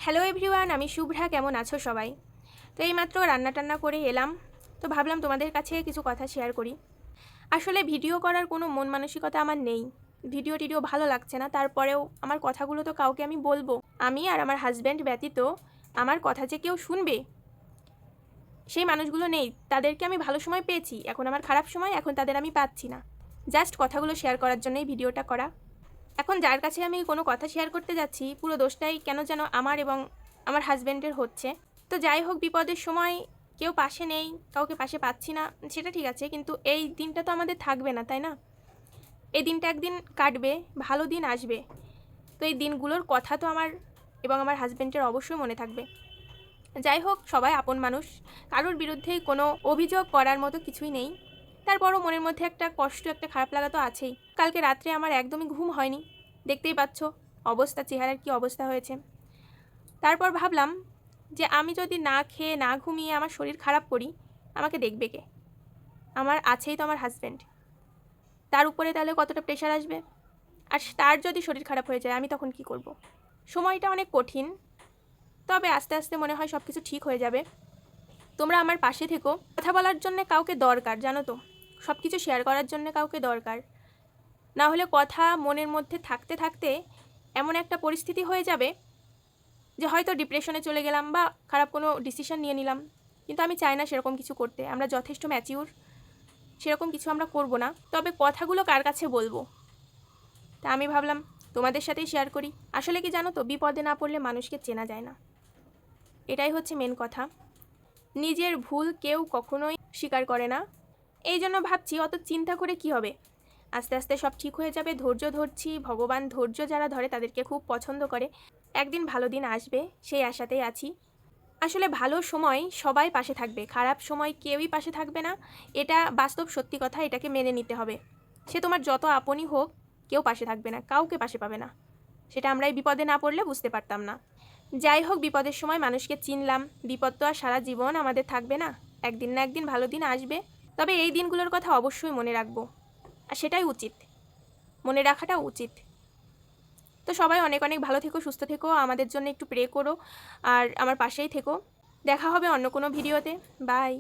Hello everyone, আমি শুভ্রা। কেমন আছো সবাই? তো এইমাত্র রান্না টান্না করে এলাম, তো ভাবলাম তোমাদের কাছে কিছু কথা শেয়ার করি। আসলে ভিডিও করার কোনো মন মানসিকতা আমার নেই, ভিডিও ভালো লাগছে না। তারপরেও আমার কথাগুলো তো কাউকে আমি বলবো, আমি আর আমার হাজব্যান্ড ব্যতীত আমার কথা যে কেউ শুনবে সেই মানুষগুলো নেই। তাদেরকে আমি ভালো সময় পেয়েছি, এখন আমার খারাপ সময়, এখন তাদের আমি পাচ্ছি না। জাস্ট কথাগুলো শেয়ার করার জন্যই ভিডিওটা করা। এখন যার কাছে আমি কোনো কথা শেয়ার করতে যাচ্ছি, পুরো দোষটাই কেন যেন আমার এবং আমার হাজব্যান্ডের হচ্ছে। তো যাই হোক, বিপদের সময় কেউ পাশে নেই, কাউকে পাশে পাচ্ছি না, সেটা ঠিক আছে, কিন্তু এই দিনটা তো আমাদের থাকবে না, তাই না? এই দিনটা একদিন কাটবে, ভালো দিন আসবে। তো এই দিনগুলোর কথা তো আমার এবং আমার হাজব্যান্ডের অবশ্যই মনে থাকবে। যাই হোক, সবাই আপন মানুষ, কারোর বিরুদ্ধেই কোনো অভিযোগ করার মতো কিছুই নেই। তারপরও মনের মধ্যে একটা কষ্ট, একটা খারাপ লাগা তো আছেই। কালকে রাত্রে আমার একদমই ঘুম হয়নি, দেখতেই পাচ্ছ অবস্থা, চেহারার কি অবস্থা হয়েছে। তারপর ভাবলাম যে আমি যদি না খেয়ে না ঘুমিয়ে আমার শরীর খারাপ করি, আমাকে দেখবে কে? আমার আছেই তো আমার হাজব্যান্ড, তার উপরে তাহলে কতটা প্রেশার আসবে। আর তার যদি শরীর খারাপ হয়ে যায়, আমি তখন কি করব? সময়টা অনেক কঠিন, তবে আস্তে আস্তে মনে হয় সব কিছু ঠিক হয়ে যাবে। তোমরা আমার পাশে থেকো। কথা বলার জন্য কাউকে দরকার, জানো তো, সব কিছু শেয়ার করার জন্য কাউকে দরকার। না হলে কথা মনের মধ্যে থাকতে থাকতে এমন একটা পরিস্থিতি হয়ে যাবে যে হয়তো ডিপ্রেশনে চলে গেলাম বা খারাপ কোনো ডিসিশন নিয়ে নিলাম। কিন্তু আমি চাই না সেরকম কিছু করতে, আমরা যথেষ্ট ম্যাচিউর, সেরকম কিছু আমরা করব না। তবে কথাগুলো কার কাছে বলবো, তা আমি ভাবলাম তোমাদের সাথেই শেয়ার করি। আসলে কি জানো তো, বিপদে না পড়লে মানুষকে চেনা যায় না, এটাই হচ্ছে মেন কথা। নিজের ভুল কেউ কখনোই স্বীকার করে না। এই জন্য ভাবছি অত চিন্তা করে কি হবে, আস্তে আস্তে সব ঠিক হয়ে যাবে। ধৈর্য ধরছি, ভগবান ধৈর্য যারা ধরে তাদেরকে খুব পছন্দ করে। একদিন ভালো দিন আসবে, সেই আশাতেই আছি। আসলে ভালো সময় সবাই পাশে থাকবে, খারাপ সময় কেউই পাশে থাকবে না। এটা বাস্তব সত্যি কথা, এটাকে মেনে নিতে হবে। সে তোমার যত আপনই হোক, কেউ পাশে থাকবে না, কাউকে পাশে পাবে না। সেটা আমরা এই বিপদে না পড়লে বুঝতে পারতাম না। যাই হোক, বিপদের সময় মানুষকে চিনলাম, বিপদ তো আর সারা জীবন আমাদের থাকবে না, একদিন না একদিন ভালো দিন আসবে। তবে এই দিনগুলোর কথা অবশ্যই মনে রাখবো, আর সেটাই উচিত, মনে রাখাটা উচিত। তো সবাই অনেক অনেক ভালো থেকো, সুস্থ থেকো, আমাদের জন্য একটু প্রে করো, আর আমার পাশেই থেকো। দেখা হবে অন্য কোনো ভিডিওতে। বাই।